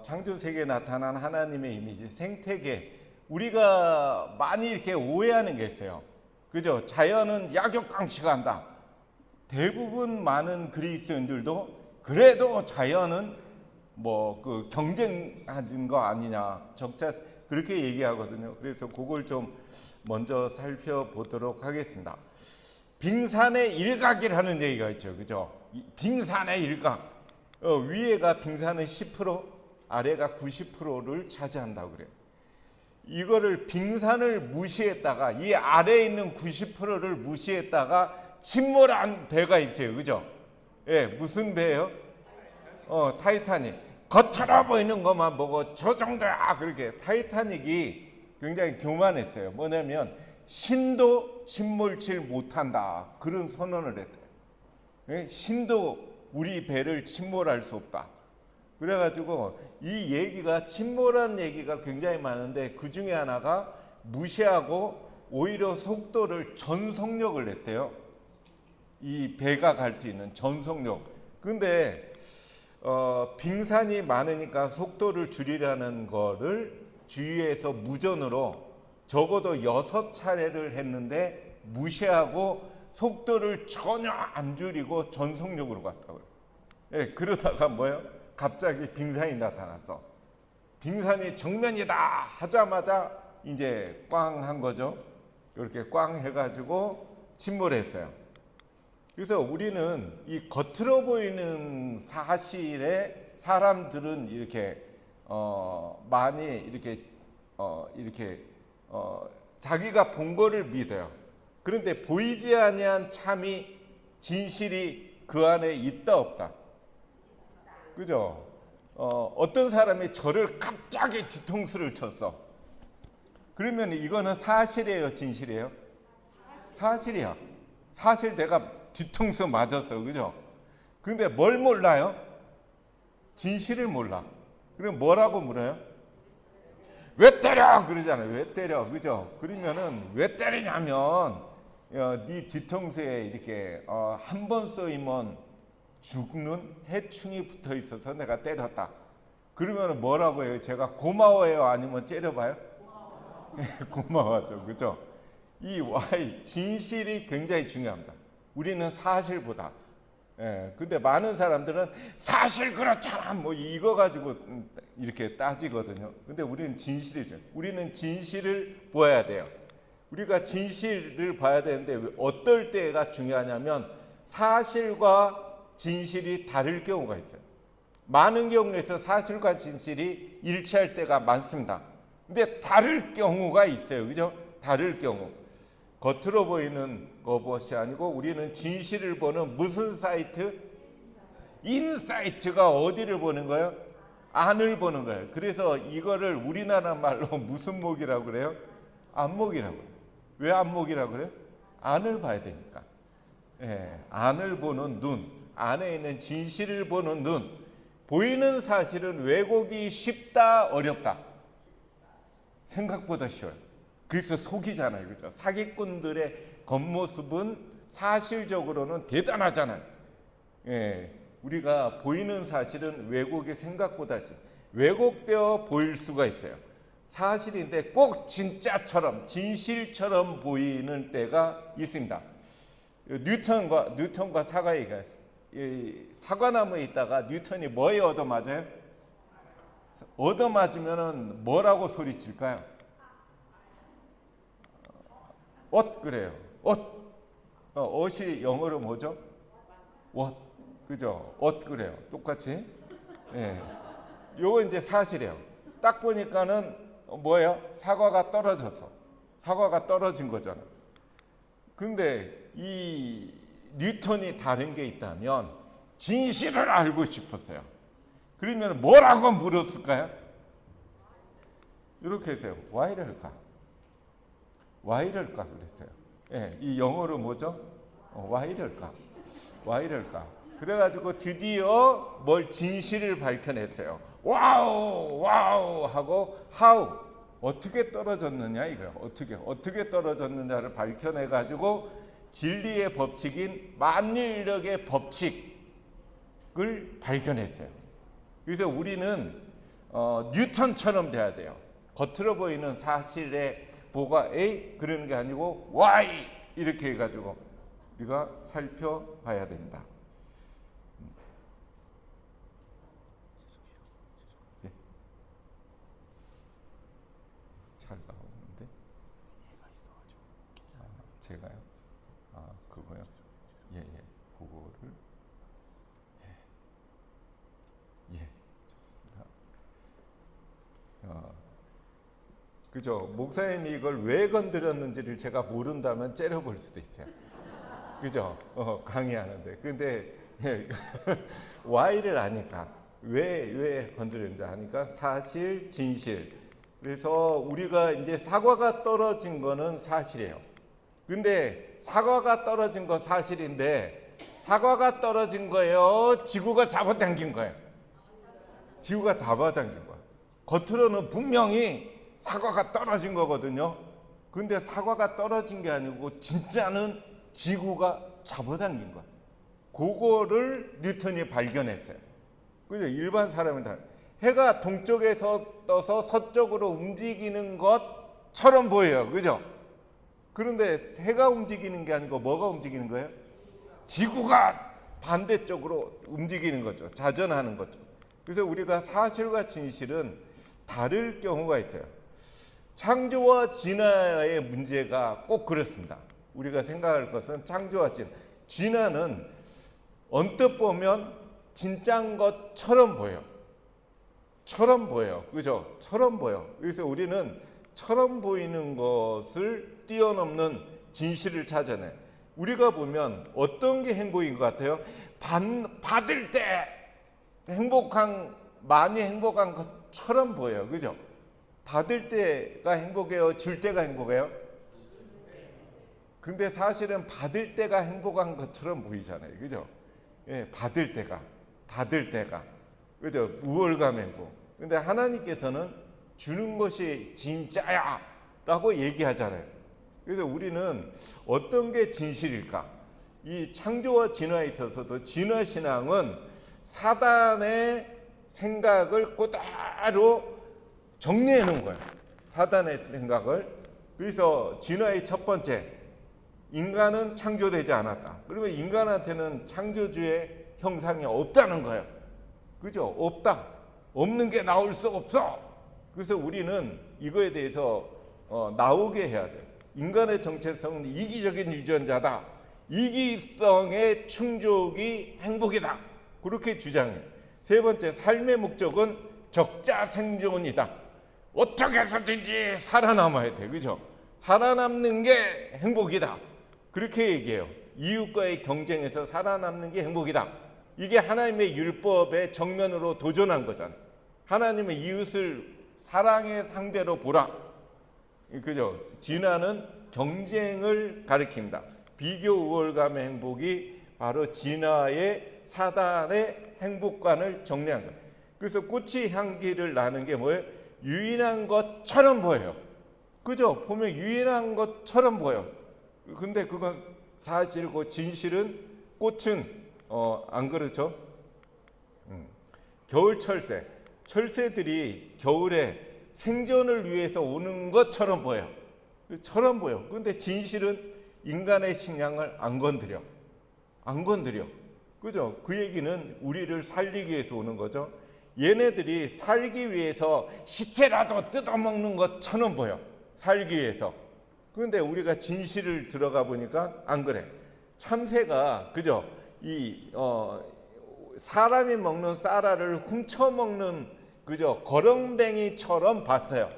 창조세계에 나타난 하나님의 이미지, 생태계, 우리가 많이 이렇게 오해하는 게 있어요. 그죠? 자연은 약육강식한다. 대부분 많은 그리스도인들도 그래도 자연은 뭐 그 경쟁하는 거 아니냐, 적자, 그렇게 얘기하거든요. 그래서 그걸 좀 먼저 살펴보도록 하겠습니다. 빙산의 일각이라는 얘기가 있죠. 그죠? 빙산의 일각. 위에가 빙산의 10%, 아래가 90%를 차지한다고 그래요. 이거를 빙산을 무시했다가 이 아래에 있는 90%를 무시했다가 침몰한 배가 있어요. 그죠? 예, 무슨 배예요? 타이타닉. 겉으로 보이는 것만 보고 저 정도야 그렇게. 타이타닉이 굉장히 교만했어요. 뭐냐면 신도 침몰칠 못한다 그런 선언을 했대요. 예? 신도 우리 배를 침몰할 수 없다. 그래가지고 이 얘기가, 침몰한 얘기가 굉장히 많은데 그 중에 하나가 무시하고 오히려 속도를 전속력을 냈대요. 이 배가 갈 수 있는 전속력. 근데 빙산이 많으니까 속도를 줄이라는 거를 주위에서 무전으로 적어도 6차례를 했는데 무시하고 속도를 전혀 안 줄이고 전속력으로 갔다고요. 예, 그러다가 뭐예요? 갑자기 빙산이 나타났어. 빙산이 정면이다 하자마자 이제 꽝 한 거죠. 이렇게 꽝 해가지고 침몰했어요. 그래서 우리는 이 겉으로 보이는 사실에 사람들은 이렇게 많이 이렇게 자기가 본 거를 믿어요. 그런데 보이지 아니한 참이, 진실이 그 안에 있다 없다. 그죠? 어떤 사람이 저를 갑자기 뒤통수를 쳤어. 그러면 이거는 사실이에요, 진실이에요? 사실이야. 사실 내가 뒤통수 맞았어. 그죠? 근데 뭘 몰라요? 진실을 몰라. 그럼 뭐라고 물어요? 왜 때려? 그러잖아요. 왜 때려? 그죠? 그러면은 왜 때리냐면 네 뒤통수에 이렇게 한 번 쏘이면 죽는 해충이 붙어 있어서 내가 때렸다. 그러면 뭐라고 해요? 제가 고마워요? 아니면 째려봐요? 고마워하죠. 그죠? 이 Y, 진실이 굉장히 중요합니다. 우리는 사실보다. 근데 많은 사람들은 사실 그렇잖아 뭐 이거 가지고 이렇게 따지거든요. 근데 우리는 진실이죠. 우리는 진실을 보아야 돼요. 우리가 진실을 봐야 되는데 어떨 때가 중요하냐면 사실과 진실이 다를 경우가 있어요. 많은 경우에서 사실과 진실이 일치할 때가 많습니다. 근데 다를 경우가 있어요. 그죠? 다를 경우. 겉으로 보이는 것이 아니고 우리는 진실을 보는 무슨 사이트? 인사이트가 어디를 보는 거예요? 안을 보는 거예요. 그래서 이거를 우리나라 말로 무슨 목이라고 그래요? 안목이라고 그래요. 왜 안목이라고 그래요? 안을 봐야 되니까. 안을 보는 눈, 안에 있는 진실을 보는 눈. 보이는 사실은 왜곡이 쉽다, 어렵다? 생각보다 쉬워요. 그래서 속이잖아요. 그죠? 사기꾼들의 겉모습은 사실적으로는 대단하잖아요. 우리가 보이는 사실은 왜곡이 생각보다지 왜곡되어 보일 수가 있어요. 사실인데 꼭 진짜처럼, 진실처럼 보이는 때가 있습니다. 뉴턴과 사과 얘기가 사과나무에 있다가 뉴턴이 뭐에 얻어맞아요? 얻어맞으면 뭐라고 소리칠까요? 그래요. 옷이 영어로 뭐죠? 그죠? 그래요. 똑같이. 요거 이제 사실이에요. 딱 보니까는 뭐예요? 사과가 떨어졌어. 사과가 떨어진 거잖아. 근데 이 뉴턴이 다른 게 있다면 진실을 알고 싶었어요. 그러면 뭐라고 물었을까요? 이렇게 해서요. Why 이럴까? Why 이럴까 그랬어요. 이 영어로 뭐죠? Why 이럴까? Why 이럴까? 그래가지고 드디어 진실을 밝혀냈어요. 와우 하고 how, 어떻게 떨어졌느냐 이거예요. 어떻게 떨어졌느냐를 밝혀내가지고 진리의 법칙인 만일력의 법칙을 발견했어요. 그래서 우리는 뉴턴처럼 돼야 돼요. 겉으로 보이는 사실의 뭐가 A 그러는 게 아니고 Y 이렇게 해가지고 우리가 살펴봐야 됩니다. 예. 잘 나오는데 제가요? 그거요? 예, 그거를 예, 좋습니다. 그죠? 목사님이 이걸 왜 건드렸는지를 제가 모른다면 째려볼 수도 있어요. 그죠? 강의하는데. 근데 Y를 아니까 왜 건드렸는지 아니까 사실, 진실. 그래서 우리가 이제 사과가 떨어진 거는 사실이에요. 근데 사과가 떨어진 거 사실인데 사과가 떨어진 거예요? 지구가 잡아당긴 거예요? 지구가 잡아당긴 거예요. 겉으로는 분명히 사과가 떨어진 거거든요. 근데 사과가 떨어진 게 아니고 진짜는 지구가 잡아당긴 거야. 그거를 뉴턴이 발견했어요. 그죠? 일반 사람은 다 해가 동쪽에서 떠서 서쪽으로 움직이는 것처럼 보여요. 그죠? 그런데 해가 움직이는 게 아니고 뭐가 움직이는 거예요? 지구가 반대쪽으로 움직이는 거죠. 자전하는 거죠. 그래서 우리가 사실과 진실은 다를 경우가 있어요. 창조와 진화의 문제가 꼭 그렇습니다. 우리가 생각할 것은 창조와 진화는 언뜻 보면 진짜인 것처럼 보여요. 처럼 보여요. 그죠? 처럼 보여. 그래서 우리는 처럼 보이는 것을 뛰어넘는 진실을 찾아내. 우리가 보면 어떤 게 행복인 것 같아요? 받을 때 많이 행복한 것처럼 보여요. 그죠? 받을 때가 행복해요? 줄 때가 행복해요? 근데 사실은 받을 때가 행복한 것처럼 보이잖아요. 그죠? 예, 받을 때가. 그죠? 우월감 행복. 근데 하나님께서는 주는 것이 진짜야 라고 얘기하잖아요. 그래서 우리는 어떤 게 진실일까? 이 창조와 진화에 있어서도 진화신앙은 사단의 생각을 그대로 정리해 놓은 거예요. 사단의 생각을. 그래서 진화의 첫 번째, 인간은 창조되지 않았다. 그러면 인간한테는 창조주의 형상이 없다는 거예요. 그죠? 없다. 없는 게 나올 수 없어. 그래서 우리는 이거에 대해서 나오게 해야 돼요. 인간의 정체성은 이기적인 유전자다. 이기성의 충족이 행복이다. 그렇게 주장해요. 세 번째, 삶의 목적은 적자 생존이다. 어떻게 해서든지 살아남아야 돼. 그죠? 살아남는 게 행복이다. 그렇게 얘기해요. 이웃과의 경쟁에서 살아남는 게 행복이다. 이게 하나님의 율법의 정면으로 도전한 거잖아요. 하나님의 이웃을 사랑의 상대로 보라. 그죠? 진화는 경쟁을 가리킵니다. 비교 우월감의 행복이 바로 진화의 사단의 행복관을 정리한 거예요. 그래서 꽃이 향기를 나는 게 뭐예요? 유인한 것처럼 보여요. 그죠? 보면 유인한 것처럼 보여. 근데 그건 사실이고 진실은 꽃은 안 그렇죠? 겨울 철새들이 겨울에 생존을 위해서 오는 것처럼 보여. 근데 진실은 인간의 식량을 안 건드려. 그죠? 그 얘기는 우리를 살리기 위해서 오는 거죠. 얘네들이 살기 위해서 시체라도 뜯어먹는 것처럼 보여. 살기 위해서. 그런데 우리가 진실을 들어가 보니까 안 그래. 참새가 그죠? 사람이 먹는 쌀알을 훔쳐 먹는 그죠? 거렁뱅이처럼 봤어요.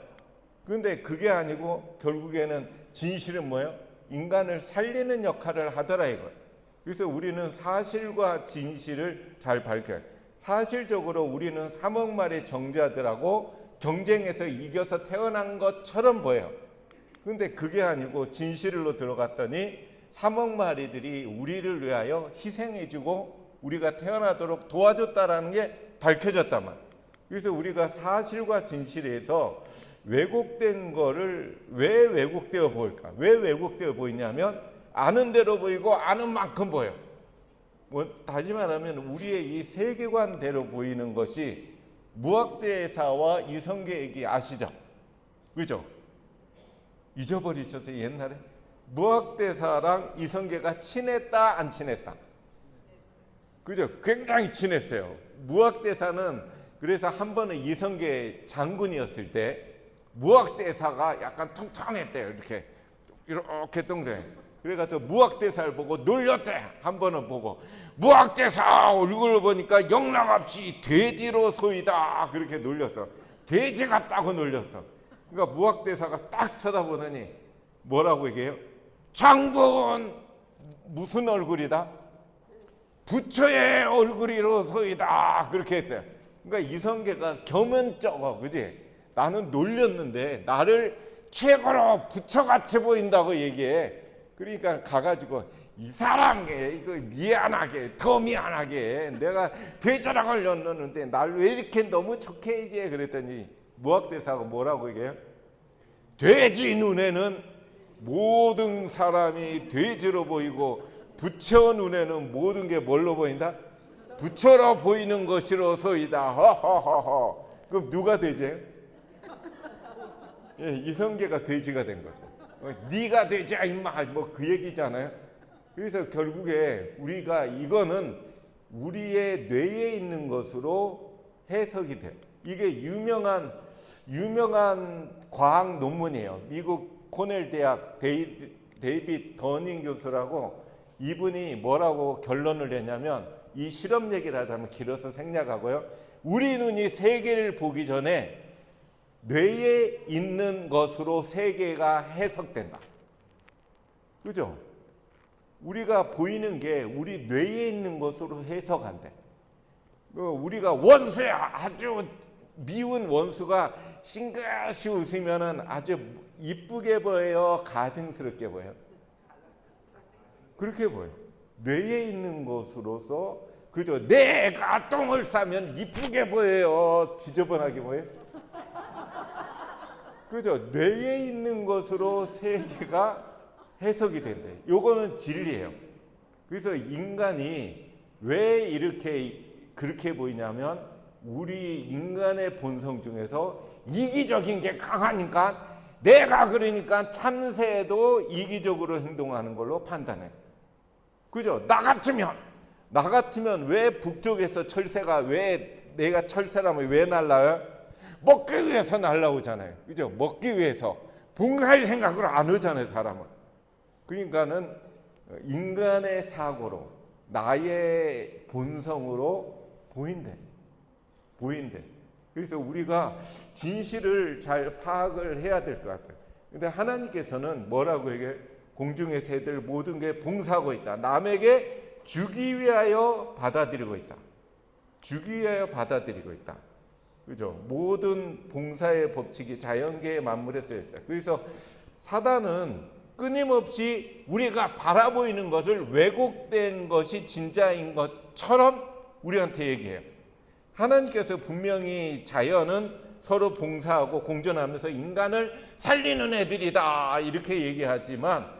그런데 그게 아니고 결국에는 진실은 뭐예요? 인간을 살리는 역할을 하더라 이거예요. 그래서 우리는 사실과 진실을 잘 밝혀요. 사실적으로 우리는 3억 마리 정자들하고 경쟁에서 이겨서 태어난 것처럼 보여요. 그런데 그게 아니고 진실로 들어갔더니 3억 마리들이 우리를 위하여 희생해주고 우리가 태어나도록 도와줬다라는 게 밝혀졌단 말이에요. 그래서 우리가 사실과 진실에서 왜곡된 거를 왜 왜곡되어 보일까? 왜 왜곡되어 보이냐면 아는 대로 보이고 아는 만큼 보여. 다시 말하면 우리의 이 세계관대로 보이는 것이 무학대사와 이성계 얘기 아시죠? 그죠? 잊어버리셨어요 옛날에? 무학대사랑 이성계가 친했다 안 친했다? 그죠? 굉장히 친했어요. 무학대사는 그래서 한 번은 이성계 장군이었을 때 무학대사가 약간 통통했대요. 이렇게 동생. 그래가지고 무학대사를 보고 놀렸대. 한 번은 보고 무학대사 얼굴을 보니까 영락없이 돼지로 소이다 그렇게 놀렸어. 돼지 같다고 놀렸어. 그러니까 무학대사가 딱 쳐다보더니 뭐라고 얘기해요? 장군 무슨 얼굴이다? 부처의 얼굴이로 소이다 그렇게 했어요. 그러니까 이성계가 겸연쩍어, 그지? 나는 놀렸는데 나를 최고로 부처같이 보인다고 얘기해. 그러니까 가가지고 이 사람에 이거 미안하게 더 미안하게 내가 돼지라 걸렸는데 날 왜 이렇게 너무 좋게 얘기해? 그랬더니 무학대사가 뭐라고 얘기해요? 돼지 눈에는 모든 사람이 돼지로 보이고 부처 눈에는 모든 게 뭘로 보인다? 부처로 보이는 것이로소이다. 허허허허. 그럼 누가 돼지예요? 예, 이성계가 돼지가 된 거죠. 네가 돼지야 임마 뭐 그 얘기잖아요. 그래서 결국에 우리가 이거는 우리의 뇌에 있는 것으로 해석이 돼요. 이게 유명한 과학 논문이에요. 미국 코넬 대학 데이빗 더닝 교수라고 이분이 뭐라고 결론을 내냐면 이 실험 얘기를 하자면 길어서 생략하고요. 우리 눈이 세계를 보기 전에 뇌에 있는 것으로 세계가 해석된다. 그죠? 우리가 보이는 게 우리 뇌에 있는 것으로 해석한대. 우리가 원수야 아주 미운 원수가 싱긋이 웃으면은 아주 이쁘게 보여요, 가증스럽게 보여요? 그렇게 보여요. 뇌에 있는 것으로서 그죠? 내가 똥을 싸면 이쁘게 보여요, 지저분하게 보여요? 그죠? 뇌에 있는 것으로 세계가 해석이 된대. 요거는 진리예요. 그래서 인간이 왜 이렇게 그렇게 보이냐면 우리 인간의 본성 중에서 이기적인 게 강하니까 내가 그러니까 참새도 이기적으로 행동하는 걸로 판단해. 그죠? 나 같으면 왜 북쪽에서 철새가 왜 내가 철새라면 왜 날라요? 먹기 위해서 날라오잖아요. 그죠? 먹기 위해서 봉사할 생각으로 안 오잖아요, 사람은. 그러니까는 인간의 사고로 나의 본성으로 보인대. 그래서 우리가 진실을 잘 파악을 해야 될 것 같아요. 근데 하나님께서는 뭐라고 얘기해? 공중의 새들 모든 게 봉사하고 있다. 남에게 주기 위하여 받아들이고 있다. 주기 위하여 받아들이고 있다. 그죠? 모든 봉사의 법칙이 자연계의 만물에 쓰여 있다. 그래서 사단은 끊임없이 우리가 바라보이는 것을 왜곡된 것이 진짜인 것처럼 우리한테 얘기해요. 하나님께서 분명히 자연은 서로 봉사하고 공존하면서 인간을 살리는 애들이다 이렇게 얘기하지만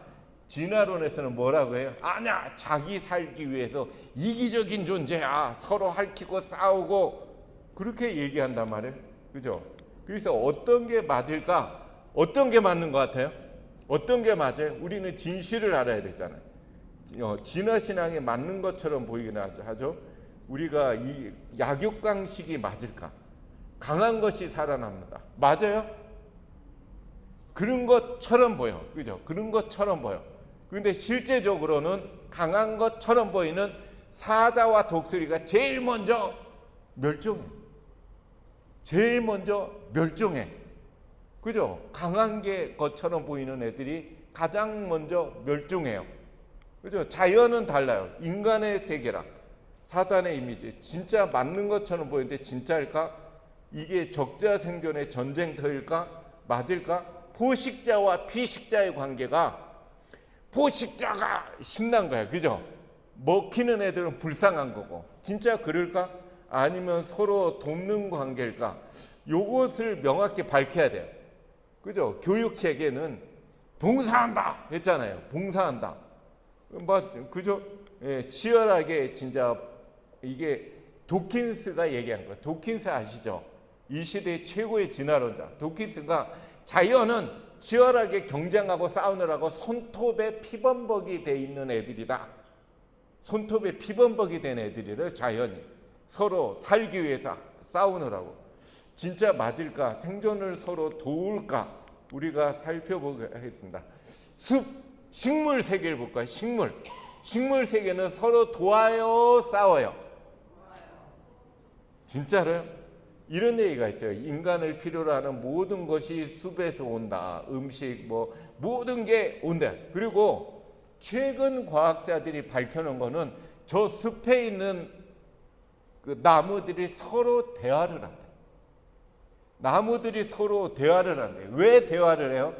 진화론에서는 뭐라고 해요? 아니야, 자기 살기 위해서 이기적인 존재야, 서로 핥히고 싸우고 그렇게 얘기한단 말이에요. 그죠? 그래서 어떤 게 맞을까? 어떤 게 맞는 것 같아요? 어떤 게 맞아요? 우리는 진실을 알아야 되잖아요. 진화신앙에 맞는 것처럼 보이긴 하죠. 우리가 이 약육강식이 맞을까? 강한 것이 살아납니다. 맞아요? 그런 것처럼 보여. 그죠? 그런 것처럼 보여. 그런데 실제적으로는 강한 것처럼 보이는 사자와 독수리가 제일 먼저 멸종해. 제일 먼저 멸종해. 그죠? 강한 게 것처럼 보이는 애들이 가장 먼저 멸종해요. 그죠? 자연은 달라요. 인간의 세계랑 사단의 이미지 진짜 맞는 것처럼 보이는데 진짜일까? 이게 적자생존의 전쟁터일까? 맞을까? 포식자와 피식자의 관계가 포식자가 신난 거야. 그죠? 먹히는 애들은 불쌍한 거고 진짜 그럴까? 아니면 서로 돕는 관계일까? 요것을 명확히 밝혀야 돼요. 그죠? 교육체계는 봉사한다 했잖아요. 봉사한다. 그죠? 예, 치열하게 진짜 이게 도킨스가 얘기한 거. 도킨스 아시죠? 이 시대의 최고의 진화론자. 도킨스가 자연은 치열하게 경쟁하고 싸우느라고 손톱에 피범벅이 돼 있는 애들이다. 손톱에 피범벅이 된 애들이래요. 자연이 서로 살기 위해서 싸우느라고. 진짜 맞을까? 생존을 서로 도울까? 우리가 살펴보겠습니다. 숲, 식물 세계를 볼까요? 식물 세계는 서로 도와요, 싸워요? 진짜로요? 이런 얘기가 있어요. 인간을 필요로 하는 모든 것이 숲에서 온다. 음식, 뭐 모든 게 온다. 그리고 최근 과학자들이 밝혀놓은 거는 저 숲에 있는 그 나무들이 서로 대화를 한다. 나무들이 서로 대화를 한대. 왜 대화를 해요?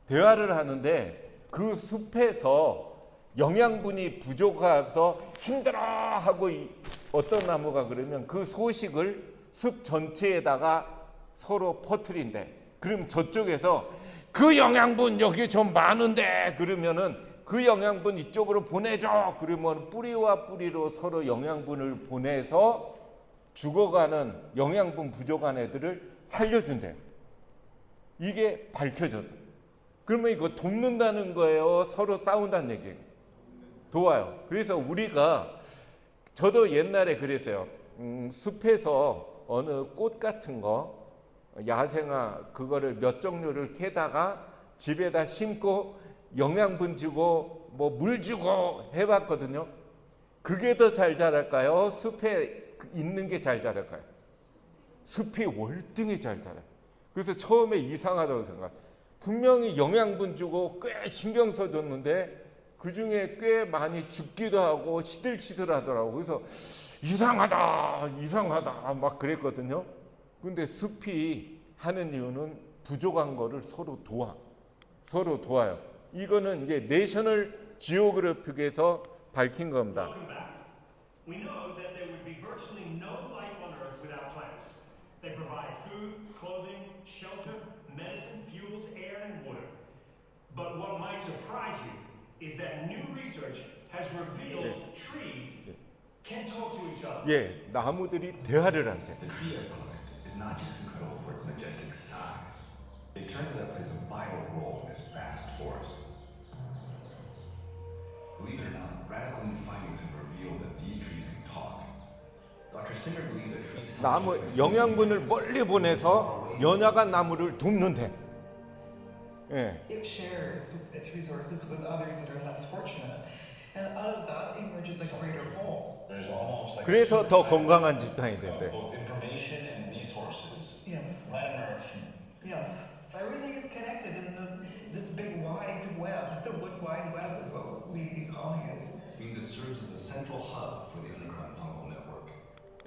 대화를 하는데 그 숲에서 영양분이 부족해서 힘들어하고 어떤 나무가 그러면 그 소식을 숲 전체에다가 서로 퍼뜨린대. 그럼 저쪽에서 그 영양분 여기 좀 많은데 그러면은 그 영양분 이쪽으로 보내줘. 그러면 뿌리와 뿌리로 서로 영양분을 보내서 죽어가는 영양분 부족한 애들을 살려준대요. 이게 밝혀졌어요. 그러면 이거 돕는다는 거예요? 서로 싸운다는 얘기예요? 도와요. 그래서 우리가 저도 옛날에 그랬어요. 숲에서 어느 꽃 같은 거 야생화 그거를 몇 종류를 캐다가 집에다 심고 영양분 주고 뭐 물 주고 해봤거든요. 그게 더 잘 자랄까요? 숲에 있는 게 잘 자랄까요? 숲이 월등히 잘 자라요. 그래서 처음에 이상하다고 생각. 분명히 영양분 주고 꽤 신경 써줬는데 그 중에 꽤 많이 죽기도 하고 시들시들하더라고. 그래서 이상하다 막 그랬거든요. 근데 숲이 하는 이유는 부족한 거를 서로 도와요. 이거는 이제 내셔널 지오그래픽에서 밝힌 겁니다. We know that there would be virtually no life on Earth without plants. They provide food, clothing, shelter, medicine, fuels, air, and water. But what might surprise you is that new research has revealed trees can talk to each other. 예, 나무들이 대화를 한대. The tree eggplant is not just incredible for its majestic size. It turns out it plays a vital role in this vast forest. Believe it or not, radical new findings have revealed that these trees can talk. Dr. Singer believes that trees help 나무 영양분을 멀리 보내서 연약한 나무를 돕는데. 예. It shares its resources with others that are less fortunate, and out of that emerges a greater whole. There's almost like 그래서 더 건강한 집단이 된대. both information and resources. Yes, Planet Earth. yes. Everything is connected in this big wide web. The Wood Wide Web is what we'd be calling it. It means it serves as a central hub for the underground fungal network.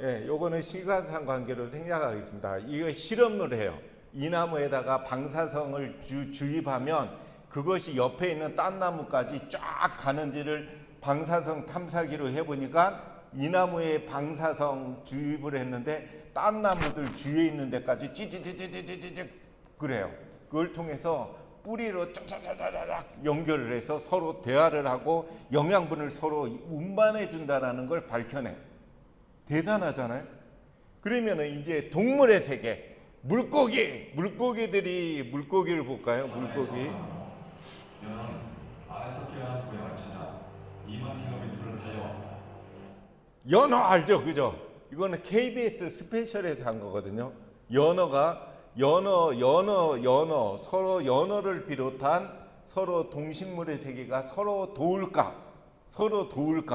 예, 요거는 시간상 관계로 생략하겠습니다. 이거 실험을 해요. 이 나무에다가 방사성을 주입하면 그것이 옆에 있는 딴 나무까지 쫙 가는지를 방사성 탐사기로 해보니까 이 나무에 방사성 주입을 했는데 딴 나무들 주위에 있는 데까지 찌찌찌찌찌찌찌 그래요. 그걸 통해서 뿌리로 쫙쫙쫙쫙 연결을 해서 서로 대화를 하고 영양분을 서로 운반해 준다라는 걸 밝혀내. 대단하잖아요. 그러면은 이제 동물의 세계, 물고기들이 물고기를 볼까요? 물고기. 연어는 안에서 깨어난 고향을 찾아 2만 킬로미터를 달려왔다. 연어 알죠, 그죠? 이거는 KBS 스페셜에서 한 거거든요. 연어 서로 연어를 비롯한 서로 동식물의 세계가 서로 도울까?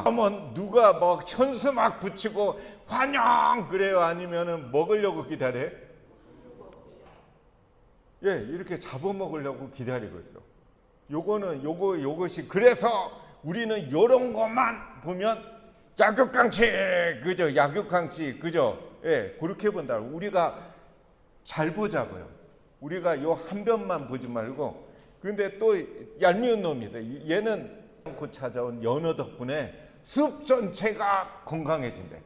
그러면 누가 막 현수 막 붙이고 환영 그래요? 아니면은 먹으려고 기다려? 예, 이렇게 잡아먹으려고 기다리고 있어. 요것이 그래서 우리는 요런 것만 보면 약육강치 그죠? 예, 그렇게 본다. 우리가 잘 보자고요. 우리가 요 한 변만 보지 말고. 근데 또 얄미운 놈이 있어요. 얘는 않고 찾아온 연어 덕분에 숲 전체가 건강해진대.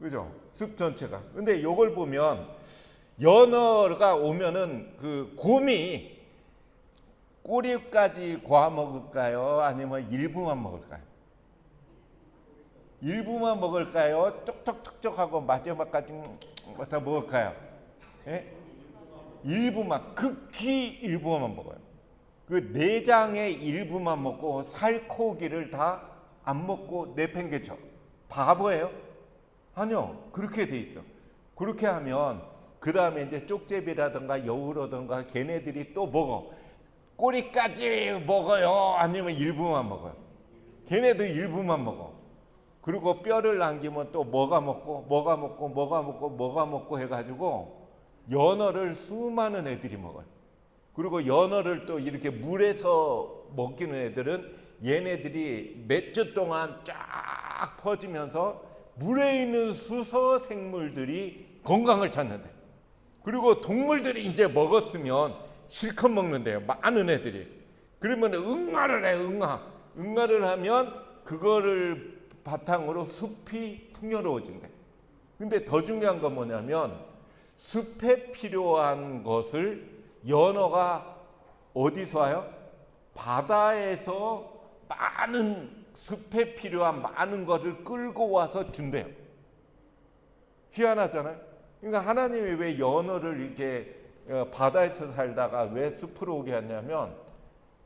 그죠? 숲 전체가. 근데 요걸 보면 연어가 오면은 그 곰이 꼬리까지 고아 먹을까요? 아니면 일부만 먹을까요? 일부만 먹을까요? 쩍쩍쩍쩍하고 마지막까지 다 먹을까요? 예? 일부만, 극히 일부만 먹어요. 그 내장의 일부만 먹고 살코기를 다 안 먹고 내팽개쳐. 바보예요? 아니요, 그렇게 돼 있어. 그렇게 하면 그 다음에 이제 쪽제비라든가 여우라든가 걔네들이 또 먹어. 꼬리까지 먹어요? 아니면 일부만 먹어요? 걔네도 일부만 먹어. 그리고 뼈를 남기면 또 뭐가 먹고 해가지고 연어를 수많은 애들이 먹어요. 그리고 연어를 또 이렇게 물에서 먹기는 애들은 얘네들이 몇 주 동안 쫙 퍼지면서 물에 있는 수서 생물들이 건강을 찾는데, 그리고 동물들이 이제 먹었으면 실컷 먹는데요, 많은 애들이. 그러면 응아를 해. 응아를 하면 그거를 바탕으로 숲이 풍요로워진대. 근데 더 중요한 건 뭐냐면 숲에 필요한 것을 연어가 어디서 와요? 바다에서 많은 숲에 필요한 많은 것을 끌고 와서 준대요. 희한하잖아요. 그러니까 하나님이 왜 연어를 이렇게 바다에서 살다가 왜 숲으로 오게 했냐면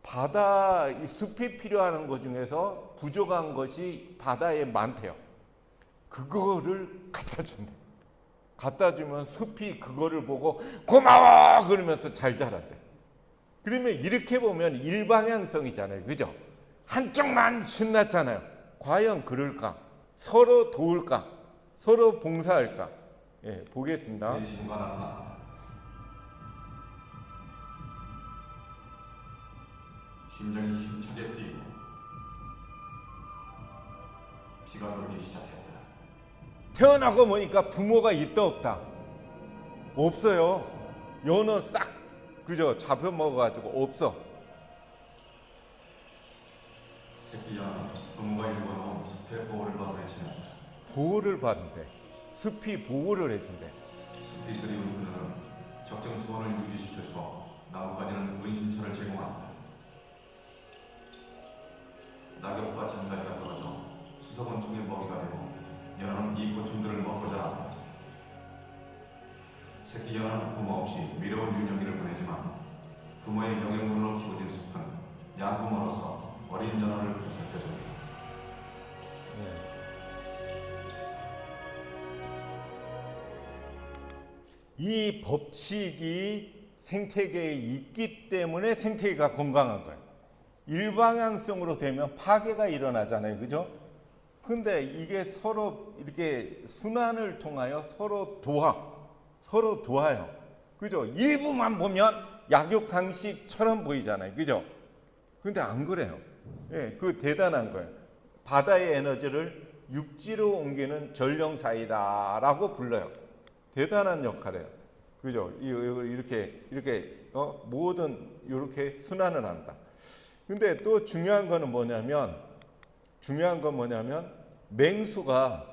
바다 숲이 필요한 것 중에서 부족한 것이 바다에 많대요. 그거를 갖다 준대. 갖다 주면 숲이 그거를 보고 고마워 그러면서 잘 자란대. 그러면 이렇게 보면 일방향성이잖아요, 그죠? 한쪽만 신났잖아요. 과연 그럴까? 서로 도울까? 서로 봉사할까? 예, 보겠습니다. 내 친구가 나타났다. 심장이 힘차게 뛰고 피가 돌기 시작했다. 태어나고 보니까 부모가 있다 없다? 없어요. 연어 싹 그죠? 잡혀 먹어가지고 없어. 새끼 연어는 부모가 일궈놓은 숲의 보호를 받아 외치는다. 보호를 받는데 숲이 보호를 해준대. 숲이 그리운 그들은 적정 수온을 유지시켜주고 나뭇가지는 은신처를 제공한다. 낙엽과 장가지가 떨어져 수석원충의 먹이가 되고 연어는 이 고충들을 먹고 자란다. 새끼 연어는 부모 없이 미려운 윤영이를 보내지만 부모의 영향으로 키워진 숲은 양부모로서 어린 연어를 보살펴줍니다. 이 법칙이 생태계에 있기 때문에 생태계가 건강한 거예요. 일방향성으로 되면 파괴가 일어나잖아요, 그죠? 근데 이게 서로 이렇게 순환을 통하여 서로 도와요. 그죠? 일부만 보면 약육강식처럼 보이잖아요, 그죠? 근데 안 그래요. 예, 그 대단한 거예요. 바다의 에너지를 육지로 옮기는 전령사이다라고 불러요. 대단한 역할이에요. 그죠? 이렇게 모든 이렇게 순환을 한다. 근데 또 중요한 건 뭐냐면 맹수가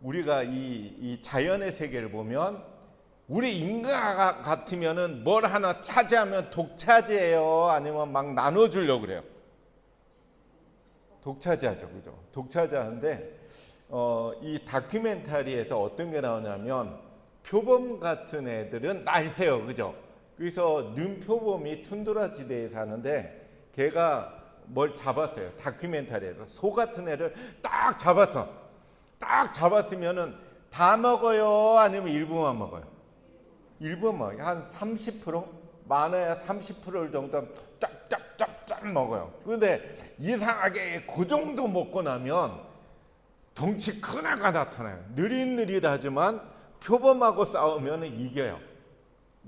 우리가 이 자연의 세계를 보면 우리 인간 같으면은 뭘 하나 차지하면 독차지해요, 아니면 막 나눠주려고 그래요. 독차지하죠, 그죠? 독차지하는데 이 다큐멘터리에서 어떤 게 나오냐면 표범 같은 애들은 날새요, 그죠? 그래서 눈표범이 툰드라 지대에 사는데 걔가 뭘 잡았어요. 다큐멘터리에서 소 같은 애를 딱 잡았어. 딱 잡았으면은 다 먹어요, 아니면 일부만 먹어요? 일부만 먹어요. 한 30%? 많아야 30% 정도 쫙쫙쫙쫙 먹어요. 근데 이상하게 그 정도 먹고 나면 덩치 큰 애가 나타나요. 느릿느릿하지만 표범하고 싸우면 이겨요.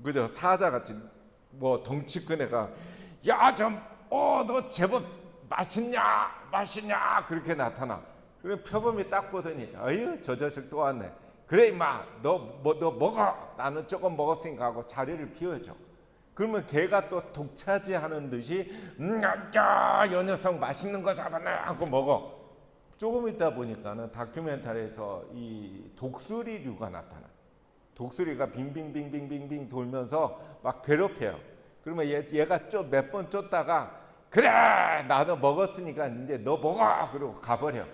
그죠? 사자같이 뭐 덩치 큰 애가 너 제법 맛있냐 그렇게 나타나. 그럼 표범이 딱 보더니 어휴 저 자식 또 왔네. 그래 임마 너 먹어. 나는 조금 먹었으니까 하고 자리를 비워줘. 그러면 걔가 또 독차지하는 듯이 요 녀석 맛있는 거 잡았네 하고 먹어. 조금 있다 보니까는 다큐멘터리에서 이 독수리류가 나타나. 독수리가 빙빙빙빙빙빙 돌면서 막 괴롭혀요. 그러면 얘가 좀 몇 번 쫓다가 그래 나도 먹었으니까 이제 너 먹어 그러고 가버려.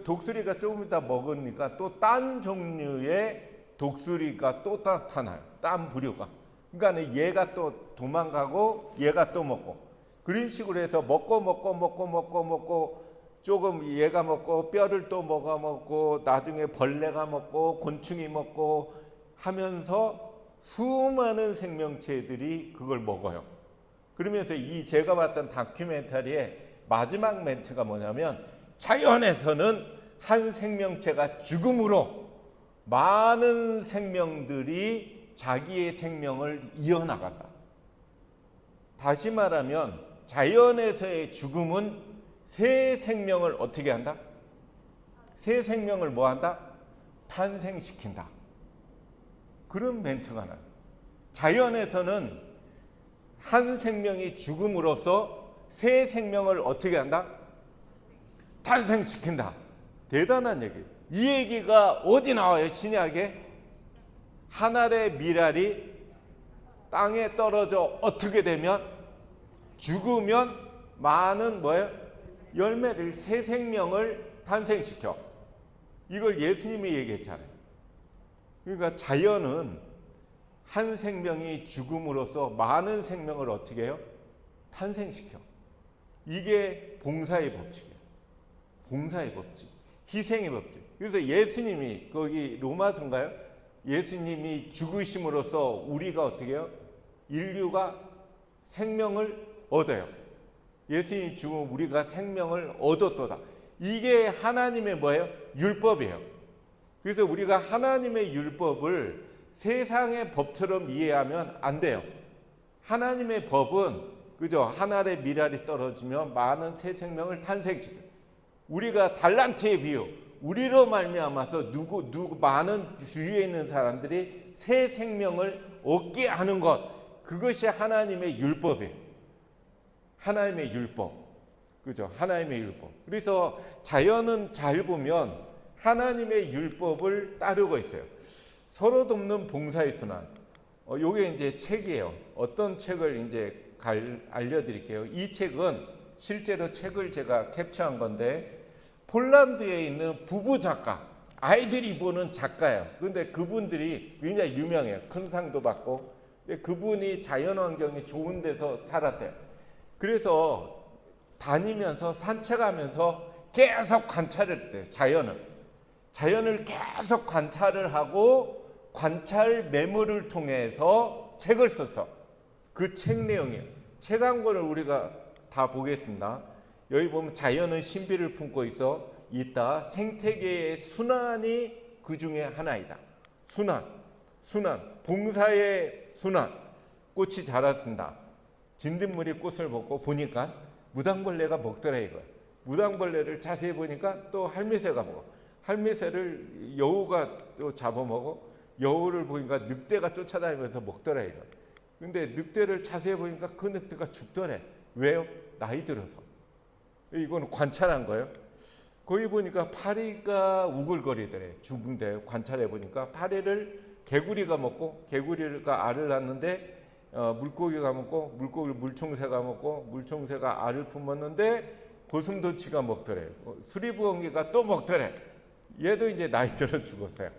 독수리가 조금 이따 먹으니까 또 딴 종류의 독수리가 또 나타나요. 딴 부류가. 그러니까 얘가 또 도망가고 얘가 또 먹고 그런 식으로 해서 먹고 조금 얘가 먹고 뼈를 또 먹고 나중에 벌레가 먹고 곤충이 먹고 하면서 수많은 생명체들이 그걸 먹어요. 그러면서 이 제가 봤던 다큐멘터리의 마지막 멘트가 뭐냐면 자연에서는 한 생명체가 죽음으로 많은 생명들이 자기의 생명을 이어나간다. 다시 말하면 자연에서의 죽음은 새 생명을 어떻게 한다? 새 생명을 뭐 한다? 탄생시킨다. 그런 멘트가 나요. 자연에서는 한 생명이 죽음으로써 새 생명을 어떻게 한다? 탄생시킨다. 대단한 얘기예요. 이 얘기가 어디 나와요? 신약에? 한 알의 밀알이 땅에 떨어져 어떻게 되면 죽으면 많은 뭐예요? 열매를 새 생명을 탄생시켜. 이걸 예수님이 얘기했잖아요. 그러니까 자연은 한 생명이 죽음으로써 많은 생명을 어떻게 해요? 탄생시켜. 이게 봉사의 법칙이에요. 봉사의 법칙, 희생의 법칙. 그래서 예수님이 거기 로마서인가요? 예수님이 죽으심으로써 우리가 어떻게 해요? 인류가 생명을 얻어요. 예수님이 죽으면 우리가 생명을 얻었도다. 이게 하나님의 뭐예요? 율법이에요. 그래서 우리가 하나님의 율법을 세상의 법처럼 이해하면 안 돼요. 하나님의 법은 그죠? 한 알의 밀알이 떨어지면 많은 새 생명을 탄생시켜요. 우리가 달란트의 비유, 우리로 말미암아서 누구 많은 주위에 있는 사람들이 새 생명을 얻게 하는 것, 그것이 하나님의 율법이에요. 하나님의 율법, 그죠? 하나님의 율법. 그래서 자연은 잘 보면 하나님의 율법을 따르고 있어요. 서로 돕는 봉사의 순환. 요게 이제 책이에요. 어떤 책을 이제 알려드릴게요. 이 책은 실제로 책을 제가 캡처한 건데 폴란드에 있는 부부 작가, 아이들이 보는 작가예요. 근데 그분들이 굉장히 유명해요. 큰 상도 받고. 근데 그분이 자연환경이 좋은 데서 살았대요. 그래서 다니면서 산책하면서 계속 관찰을 했대요. 자연을 계속 관찰을 하고 관찰 메모를 통해서 책을 썼어. 그 책 내용이에요. 책 한 권을 우리가 다 보겠습니다. 여기 보면 자연은 신비를 품고 있다. 생태계의 순환이 그 중에 하나이다. 순환, 봉사의 순환. 꽃이 자랐습니다. 진딧물이 꽃을 먹고 보니까 무당벌레가 먹더라 이거야. 무당벌레를 자세히 보니까 또 할미새가 먹어. 할미새를 여우가 또 잡아먹어. 여우를 보니까 늑대가 쫓아다니면서 먹더라 이거야. 근데 늑대를 자세히 보니까 그 늑대가 죽더래. 왜요? 나이 들어서. 이거는 관찰한 거예요. 거기 보니까 파리가 우글거리더래. 죽은데 관찰해 보니까 파리를 개구리가 먹고 개구리가 알을 낳는데 물고기가 먹고 물고기를 물총새가 먹고 물총새가 알을 품었는데 고슴도치가 먹더래. 수리부엉이가 또 먹더래. 얘도 이제 나이 들어 죽었어요.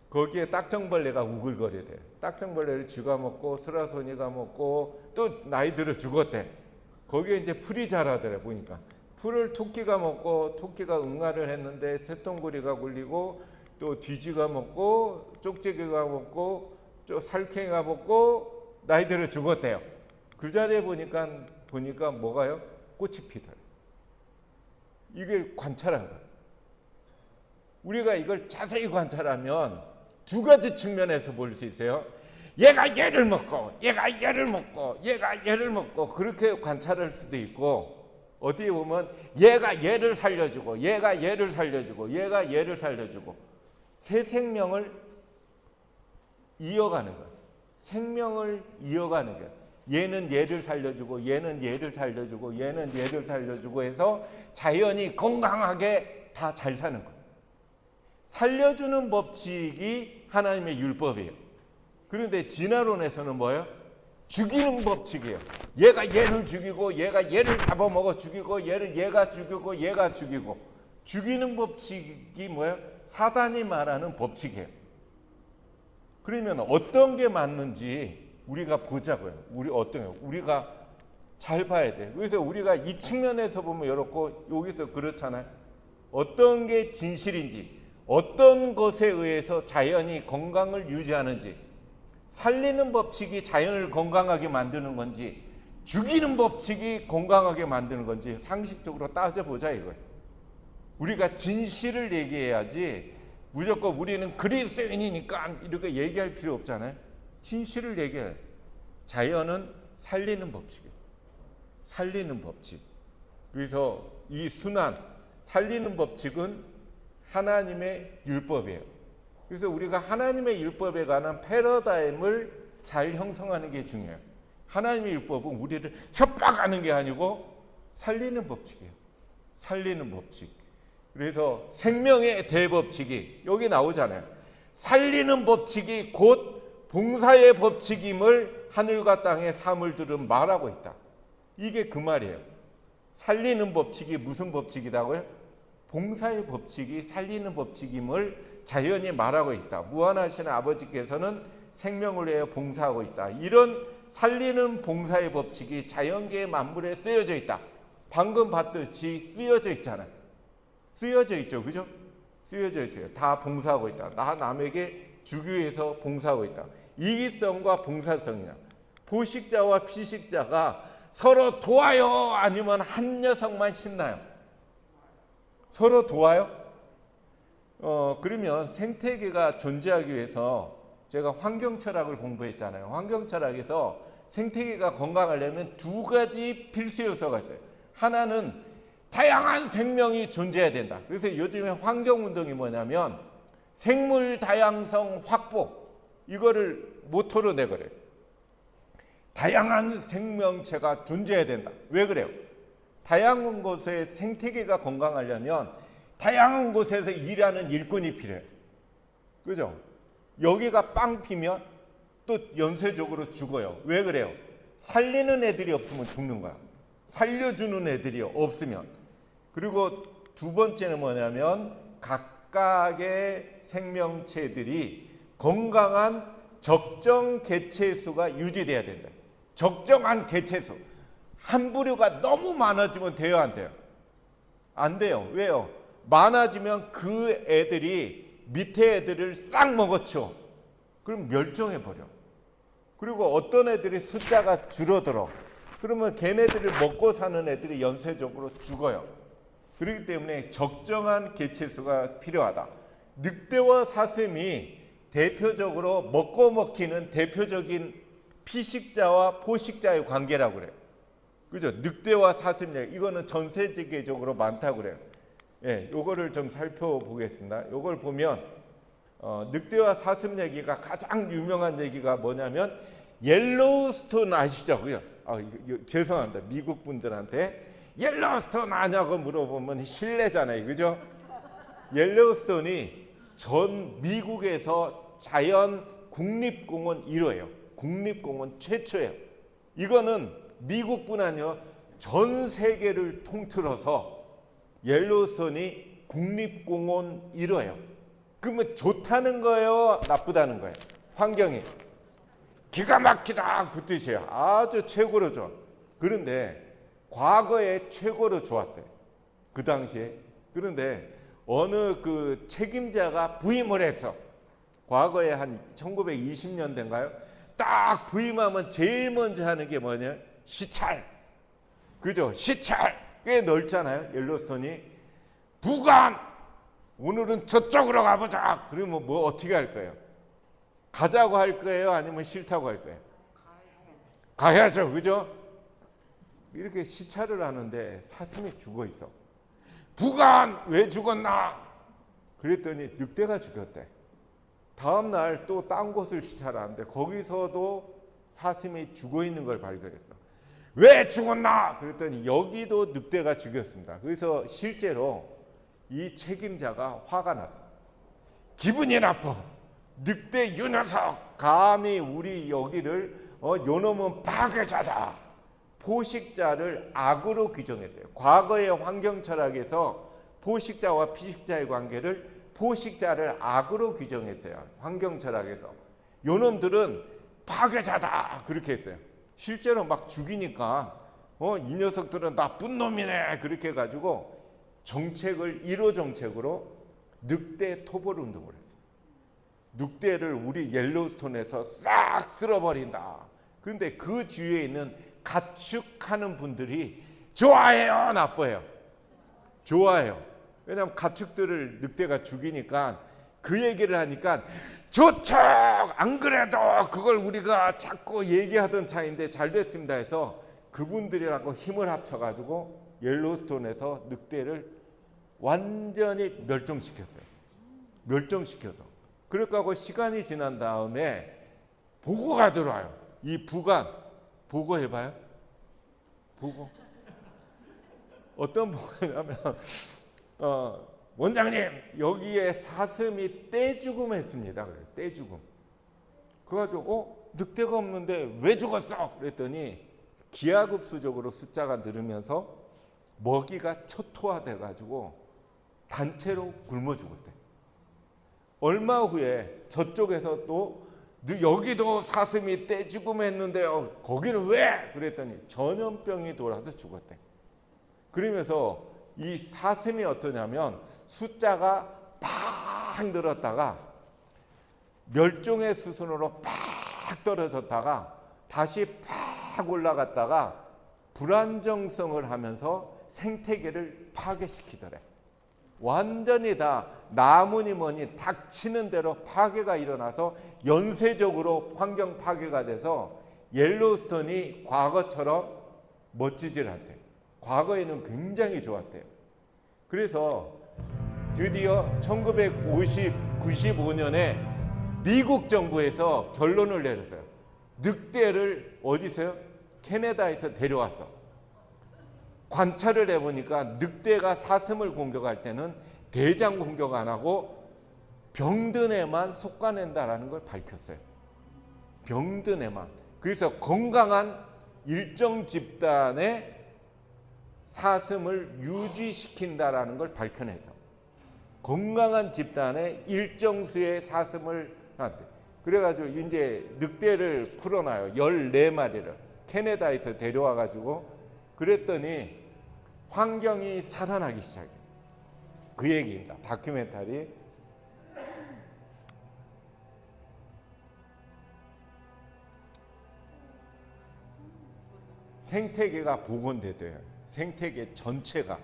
거기에 딱정벌레가 우글거리대. 딱정벌레를 쥐가 먹고 스라소니가 먹고 또 나이 들어 죽었대. 거기에 이제 풀이 자라더래 보니까. 풀을 토끼가 먹고 토끼가 응아를 했는데 쇠똥구리가 굴리고 또 뒤쥐가 먹고 쪽지기가 먹고 살쾡이가 먹고 나이 들어 죽었대요. 그 자리에 보니까 뭐가요? 꽃이 피더래. 이게 관찰한 거예요. 우리가 이걸 자세히 관찰하면 두 가지 측면에서 볼 수 있어요. 얘가 얘를 먹고 얘가 얘를 먹고 얘가 얘를 먹고 그렇게 관찰할 수도 있고 어디에 보면 얘가 얘를 살려주고 얘가 얘를 살려주고 얘가 얘를 살려주고 새 생명을 이어가는 거예요. 생명을 이어가는 거예요. 얘는 얘를 살려주고 얘는 얘를 살려주고 얘는 얘를 살려주고 해서 자연이 건강하게 다 잘 사는 거예요. 살려주는 법칙이 하나님의 율법이에요. 그런데 진화론에서는 뭐예요? 죽이는 법칙이에요. 얘가 얘를 죽이고 얘가 얘를 잡아먹어 죽이고 얘를 얘가 죽이고 얘가 죽이고 죽이는 법칙이 뭐예요? 사단이 말하는 법칙이에요. 그러면 어떤 게 맞는지 우리가 보자고요. 우리가 잘 봐야 돼. 그래서 우리가 이 측면에서 보면 이렇고 여기서 그렇잖아요. 어떤 게 진실인지, 어떤 것에 의해서 자연이 건강을 유지하는지, 살리는 법칙이 자연을 건강하게 만드는 건지, 죽이는 법칙이 건강하게 만드는 건지 상식적으로 따져보자 이거예요. 우리가 진실을 얘기해야지 무조건 우리는 그리스도인이니까 이렇게 얘기할 필요 없잖아요. 진실을 얘기해요. 자연은 살리는 법칙이에요. 살리는 법칙. 그래서 이 순환, 살리는 법칙은 하나님의 율법이에요. 그래서 우리가 하나님의 율법에 관한 패러다임을 잘 형성하는 게 중요해요. 하나님의 율법은 우리를 협박하는 게 아니고 살리는 법칙이에요. 살리는 법칙. 그래서 생명의 대법칙이 여기 나오잖아요. 살리는 법칙이 곧 봉사의 법칙임을 하늘과 땅의 사물들은 말하고 있다. 이게 그 말이에요. 살리는 법칙이 무슨 법칙이라고요? 봉사의 법칙이 살리는 법칙임을 자연이 말하고 있다. 무한하신 아버지께서는 생명을 위하여 봉사하고 있다. 이런 살리는 봉사의 법칙이 자연계의 만물에 쓰여져 있다. 방금 봤듯이 쓰여져 있잖아요. 쓰여져 있죠. 그죠? 쓰여져 있어요. 다 봉사하고 있다. 나 남에게 주기 위해서 봉사하고 있다. 이기성과 봉사성이냐. 보식자와 피식자가 서로 도와요? 아니면 한 녀석만 신나요? 서로 도와요? 그러면 생태계가 존재하기 위해서 제가 환경철학을 공부했잖아요. 환경철학에서 생태계가 건강하려면 두 가지 필수 요소가 있어요. 하나는 다양한 생명이 존재해야 된다. 그래서 요즘에 환경운동이 뭐냐면 생물 다양성 확보, 이거를 모토로 내거래요. 다양한 생명체가 존재해야 된다. 왜 그래요? 다양한 곳의 생태계가 건강하려면 다양한 곳에서 일하는 일꾼이 필요해요. 그죠? 여기가 빵 피면 또 연쇄적으로 죽어요. 왜 그래요? 살리는 애들이 없으면 죽는 거야. 살려주는 애들이 없으면. 그리고 두 번째는 뭐냐면 각각의 생명체들이 건강한 적정 개체수가 유지돼야 된다. 적정한 개체수. 한 부류가 너무 많아지면 돼요, 안 돼요? 안 돼요. 왜요? 많아지면 그 애들이 밑에 애들을 싹 먹어치워. 그럼 멸종해버려. 그리고 어떤 애들이 숫자가 줄어들어. 그러면 걔네들을 먹고 사는 애들이 연쇄적으로 죽어요. 그렇기 때문에 적정한 개체수가 필요하다. 늑대와 사슴이 대표적으로 먹고 먹히는 대표적인 피식자와 포식자의 관계라고 그래요. 그죠? 늑대와 사슴 얘기. 이거는 전 세계적으로 많다고 그래요. 예, 요거를 좀 살펴보겠습니다. 요걸 보면 늑대와 사슴 얘기가 가장 유명한 얘기가 뭐냐면 옐로우스톤 아시죠? 그죠? 이거 죄송합니다. 미국 분들한테 옐로우스톤 아냐고 물어보면 실례잖아요. 그죠? 옐로우스톤이 전 미국에서 자연 국립공원 1호예요. 국립공원 최초예요. 이거는 미국뿐 아니라 전 세계를 통틀어서 옐로우스톤이 국립공원 1호예요. 그러면 좋다는 거예요? 나쁘다는 거예요? 환경이 기가 막히다 그 뜻이에요. 아주 최고로 좋아. 그런데 과거에 최고로 좋았대. 그 당시에. 그런데 어느 그 책임자가 부임을 했어. 과거에 한 1920년대인가요? 딱 부임하면 제일 먼저 하는 게 뭐냐? 시찰. 그죠? 시찰. 꽤 넓잖아요. 옐로우스톤이. 부관! 오늘은 저쪽으로 가보자. 그러면 뭐 어떻게 할 거예요? 가자고 할 거예요? 아니면 싫다고 할 거예요? 가야죠. 그죠? 이렇게 시찰을 하는데 사슴이 죽어 있어. 부관! 왜 죽었나? 그랬더니 늑대가 죽였대. 다음 날 또 딴 곳을 시찰하는데 거기서도 사슴이 죽어 있는 걸 발견했어. 왜 죽었나? 그랬더니 여기도 늑대가 죽였습니다. 그래서 실제로 이 책임자가 화가 났어. 기분이 나빠. 늑대 요 녀석 감히 우리 여기를 요놈은 파괴자다. 포식자를 악으로 규정했어요. 과거의 환경철학에서 포식자와 피식자의 관계를 포식자를 악으로 규정했어요. 환경철학에서. 요놈들은 파괴자다 그렇게 했어요. 실제로 막 죽이니까 이 녀석들은 나쁜 놈이네 그렇게 해가지고 정책을 1호 정책으로 늑대 토벌 운동을 했어요. 늑대를 우리 옐로우스톤에서 싹 쓸어버린다. 그런데 그 뒤에 있는 가축하는 분들이 좋아해요, 나빠해요? 좋아해요. 왜냐하면 가축들을 늑대가 죽이니까 그 얘기를 하니까 좋죠. 안 그래도 그걸 우리가 자꾸 얘기하던 차인데 잘 됐습니다 해서 그분들이라고 힘을 합쳐가지고 옐로우스톤에서 늑대를 완전히 멸종시켰어요. 멸종시켜서. 그렇게 하고 시간이 지난 다음에 보고가 들어와요. 이 부관 보고해봐요. 보고. 어떤 보고냐면 원장님 여기에 사슴이 떼죽음했습니다. 그래요. 떼죽음. 그래가지고 늑대가 없는데 왜 죽었어? 그랬더니 기하급수적으로 숫자가 늘으면서 먹이가 초토화돼가지고 단체로 굶어 죽었대. 얼마 후에 저쪽에서 또 여기도 사슴이 떼죽음했는데요. 거기는 왜? 그랬더니 전염병이 돌아서 죽었대. 그러면서 이 사슴이 어떠냐면 숫자가 팍 늘었다가 멸종의 수순으로 팍 떨어졌다가 다시 팍 올라갔다가 불안정성을 하면서 생태계를 파괴시키더래. 완전히 다 나무니 뭐니 닥치는 대로 파괴가 일어나서 연쇄적으로 환경 파괴가 돼서 옐로우스톤이 과거처럼 멋지질 않대. 과거에는 굉장히 좋았대요. 그래서 드디어 1995년에 미국 정부에서 결론을 내렸어요. 늑대를 어디서요? 캐나다에서 데려왔어. 관찰을 해보니까 늑대가 사슴을 공격할 때는 대장 공격 안 하고 병든 애만 솎아낸다라는 걸 밝혔어요. 병든 애만. 그래서 건강한 일정 집단의 사슴을 유지시킨다라는 걸 밝혀내서 건강한 집단의 일정 수의 사슴을 한대. 그래가지고 이제 늑대를 풀어놔요. 14마리를 캐나다에서 데려와가지고 그랬더니 환경이 살아나기 시작해요. 그 얘기입니다. 다큐멘터리. 생태계가 복원되대요. 생태계 전체가.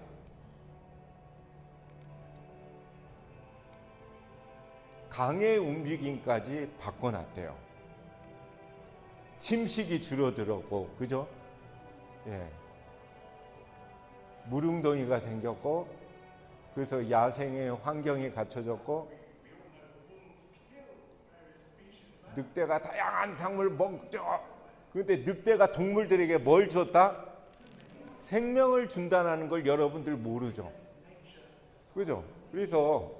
강의 움직임까지 바꿔놨대요. 침식이 줄어들었고, 그죠? 예. 무릉덩이가 생겼고, 그래서 야생의 환경이 갖춰졌고, 늑대가 다양한 작물 먹죠. 그런데 늑대가 동물들에게 뭘 줬다? 생명을 준다는 걸 여러분들 모르죠. 그죠? 그래서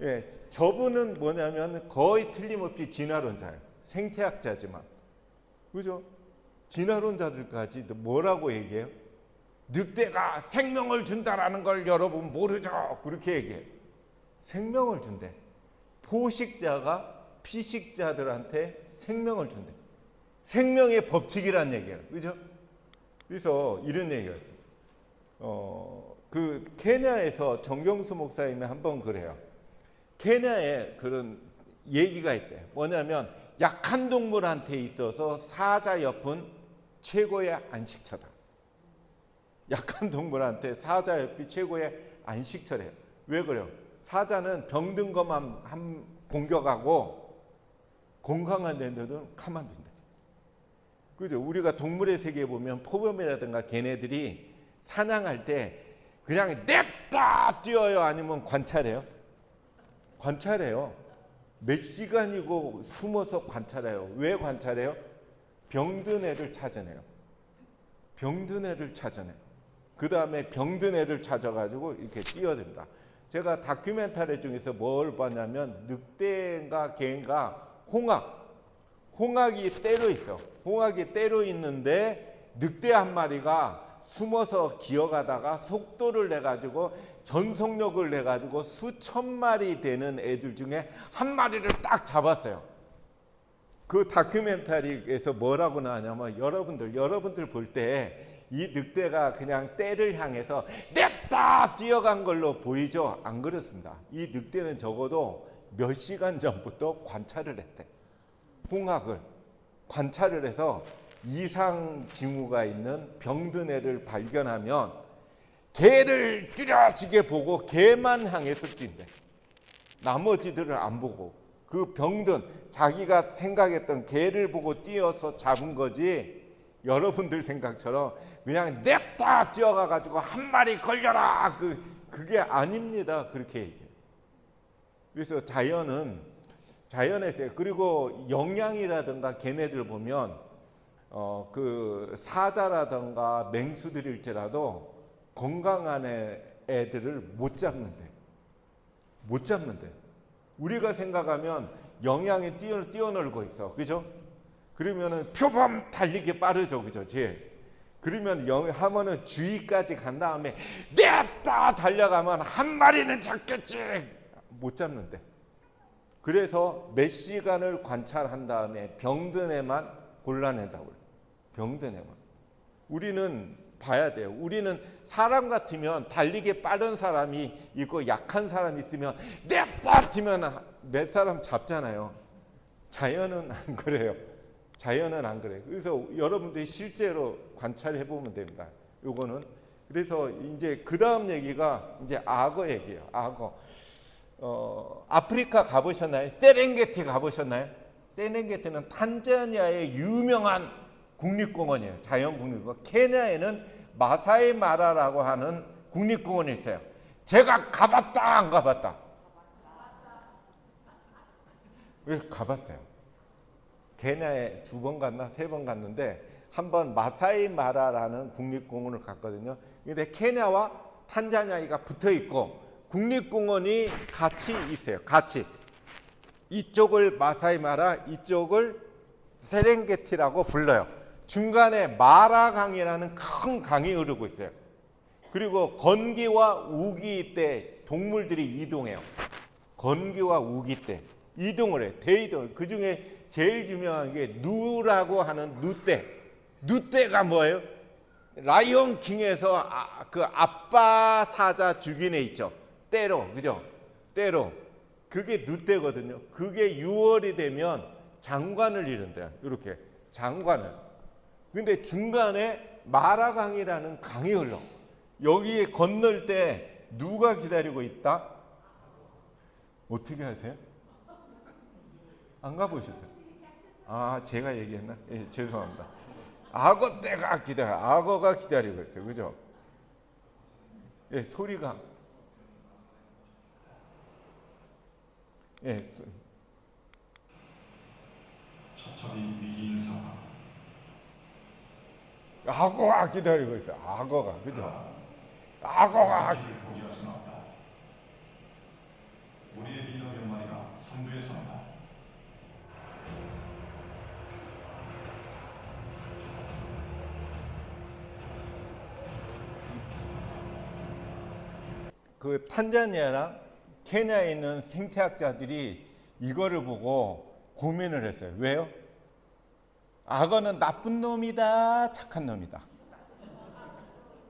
예, 저분은 뭐냐면 거의 틀림없이 진화론자예요. 생태학자지만. 그죠? 진화론자들까지 뭐라고 얘기해요? 늑대가 생명을 준다라는 걸 여러분 모르죠? 그렇게 얘기해요. 생명을 준대. 포식자가 피식자들한테 생명을 준대. 생명의 법칙이란 얘기예요. 그죠? 그래서 이런 얘기가 있어요. 그 케냐에서 정경수 목사님이 한번 그래요. 케냐에 그런 얘기가 있대. 뭐냐면 약한 동물한테 있어서 사자 옆은 최고의 안식처다. 약한 동물한테 사자 옆이 최고의 안식처래요. 왜 그래요? 사자는 병든 것만 공격하고 건강한 데는 가만둔다. 그죠? 우리가 동물의 세계에 보면 포범이라든가 걔네들이 사냥할 때 그냥 냅다 뛰어요? 아니면 관찰해요? 관찰해요. 몇 시간이고 숨어서 관찰해요. 왜 관찰해요? 병든 애를 찾아내요. 병든 애를 찾아내요. 그 다음에 병든 애를 찾아가지고 이렇게 뛰어듭니다. 제가 다큐멘터리 중에서 뭘 봤냐면 늑대인가 개인가 홍학이 떼로 있어. 홍학이 떼로 있는데 늑대 한 마리가 숨어서 기어가다가 속도를 내가지고 전속력을 내가지고 수천 마리 되는 애들 중에 한 마리를 딱 잡았어요. 그 다큐멘터리에서 뭐라고 나왔냐면 여러분들 볼 때 이 늑대가 그냥 떼를 향해서 냅다 뛰어간 걸로 보이죠? 안 그렇습니다. 이 늑대는 적어도 몇 시간 전부터 관찰을 했대. 홍학을 관찰을 해서 이상 징후가 있는 병든 애를 발견하면 개를 뚜렷하게 보고 개만 향해서 뛴대. 나머지들을 안 보고 그 병든 자기가 생각했던 개를 보고 뛰어서 잡은 거지, 여러분들 생각처럼 그냥 냅다 뛰어가 가지고 한 마리 걸려라 그게 아닙니다. 그렇게 얘기해요. 그래서 자연에서 그리고 영양이라든가 걔네들 보면 그 사자라든가 맹수들일지라도 건강한 애들을 못 잡는데 우리가 생각하면 영양이 뛰어놀고 있어, 그죠? 그러면은 표범 달리기 빠르죠, 그죠? 제일. 그러면 하면은 주위까지 간 다음에 냅다 달려가면 한 마리는 잡겠지. 못 잡는데. 그래서 몇 시간을 관찰한 다음에 병든 애만 골라낸다고 그래요. 병든 애만. 우리는 봐야 돼요. 우리는 사람 같으면 달리기 빠른 사람이 있고 약한 사람이 있으면 냅다 뛰면 몇 사람 잡잖아요. 자연은 안 그래요. 자연은 안 그래요. 그래서 여러분들이 실제로 관찰해 보면 됩니다. 요거는. 그래서 이제 그 다음 얘기가 이제 악어 얘기예요. 악어. 아프리카 가보셨나요? 세렝게티 가보셨나요? 세렝게티는 탄자니아의 유명한 국립공원이에요. 자연국립공원. 케냐에는 마사이 마라라고 하는 국립공원이 있어요. 제가 가봤다 안 가봤다? 왜 가봤어요? 케냐에 2번 갔나 3번 갔는데 한 번 마사이 마라라는 국립공원을 갔거든요. 근데 케냐와 탄자니아가 붙어 있고 국립공원이 같이 있어요. 같이. 이쪽을 마사이 마라, 이쪽을 세렝게티라고 불러요. 중간에 마라 강이라는 큰 강이 흐르고 있어요. 그리고 건기와 우기 때 동물들이 이동해요. 건기와 우기 때 이동을 해요. 대이동을. 그 중에 제일 유명한 게 누라고 하는 누떼. 누떼가 뭐예요? 라이온 킹에서 그 아빠 사자 죽인 애 있죠. 떼로, 그죠? 떼로. 그게 누떼거든요. 그게 6월이 되면 장관을 이룬대요. 이렇게 장관을. 근데 중간에 마라강이라는 강이 흘러. 여기에 건널 때 누가 기다리고 있다? 어떻게 하세요? 안 가보셨죠? 아, 제가 얘기했나? 예, 죄송합니다. 악어떼가 악어가 기다리고 있어요. 그죠? 예, 소리가. 예. 처참히 위기인 상황. 악어가 기다리고 있어요. 악어가. 그죠? 악어가. 포기할 수는 없다. 우리의 리더 몇 마리가 선두에 선다. 그 탄자니아나 케냐에 있는 생태학자들이 이거를 보고 고민을 했어요. 왜요? 악어는 나쁜 놈이다, 착한 놈이다.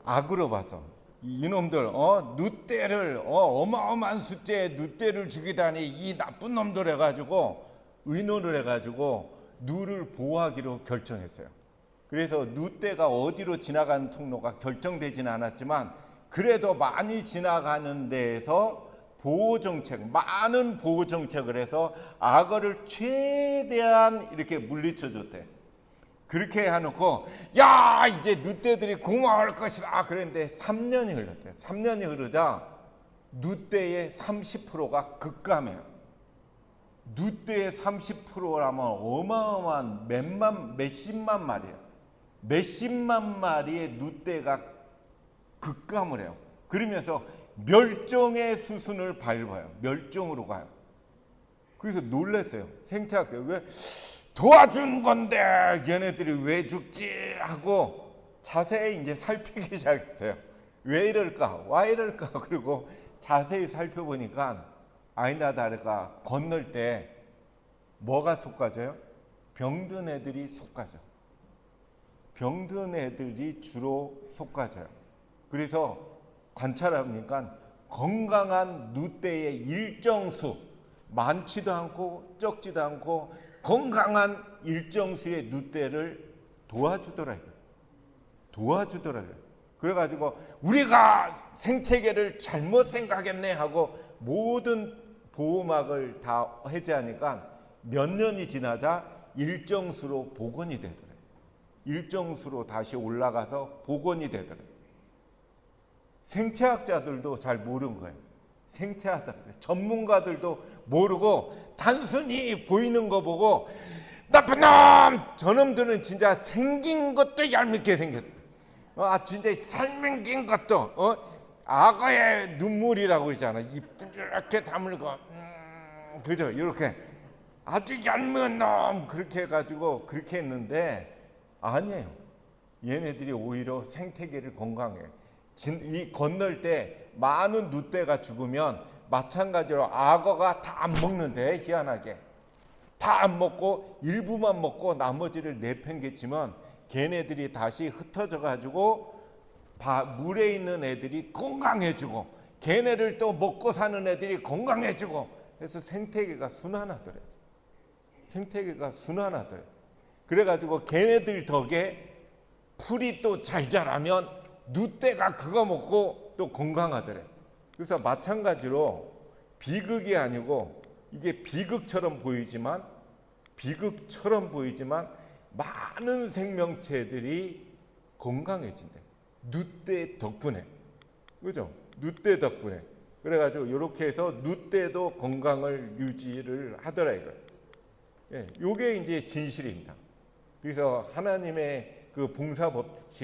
악으로 봐서 이놈들 누떼를 어마어마한 숫자의 누떼를 죽이다니 이 나쁜 놈들 해가지고 의논을 해가지고 누를 보호하기로 결정했어요. 그래서 누떼가 어디로 지나가는 통로가 결정되지는 않았지만 그래도 많이 지나가는 데에서 많은 보호 정책을 해서 악어를 최대한 이렇게 물리쳐 줬대. 그렇게 해놓고 야 이제 누떼들이 고마울 것이다 그랬는데 3년이 흘렀대요. 3년이 흐르자 누떼의 30%가 급감해요. 누떼의 30%라면 어마어마한 몇십만 마리예요. 몇십만 마리의 누떼가 급감을 해요. 그러면서 멸종의 수순을 밟아요. 멸종으로 가요. 그래서 놀랐어요. 생태학자. 왜 도와준 건데 얘네들이 왜 죽지 하고 자세히 이제 살피기 시작했어요. 왜 이럴까? 왜 이럴까? 그리고 자세히 살펴보니까 아니나 다를까 건널 때 뭐가 솎아져요? 병든 애들이 솎아져. 병든 애들이 주로 솎아져요. 그래서 관찰해보니까 건강한 누대의 일정수, 많지도 않고 적지도 않고 건강한 일정수의 누대를 도와주더라고요. 그래가지고 우리가 생태계를 잘못 생각했네 하고 모든 보호막을 다 해제하니까 몇 년이 지나자 일정수로 복원이 되더라고요. 일정수로 다시 올라가서 복원이 되더라고요. 생태학자들도 잘 모르는 거예요. 생태학자 전문가들도 모르고 단순히 보이는 거 보고 나쁜 놈! 저놈들은 진짜 생긴 것도 얄밉게 생겼어. 진짜 살맹긴 것도 악어의 눈물이라고 그러잖아. 입 이렇게 다물고 그죠? 이렇게 아주 얄미운 놈 그렇게 해가지고 그렇게 했는데 아니에요. 얘네들이 오히려 생태계를 건강해. 이 건널 때 많은 누대가 죽으면 마찬가지로 악어가 다 안 먹는데 희한하게 다 안 먹고 일부만 먹고 나머지를 내팽개치면 걔네들이 다시 흩어져 가지고 물에 있는 애들이 건강해지고 걔네를 또 먹고 사는 애들이 건강해지고 그래서 생태계가 순환하더래요. 그래가지고 걔네들 덕에 풀이 또 잘 자라면 누대가 그거 먹고 또 건강하더래. 그래서 마찬가지로 비극이 아니고 이게 비극처럼 보이지만 많은 생명체들이 건강해진대. 누대 덕분에. 그죠? 누대 덕분에. 그래가지고 이렇게 해서 누대도 건강을 유지를 하더라 이거. 예, 요게 이제 진실입니다. 그래서 하나님의 그 봉사 법칙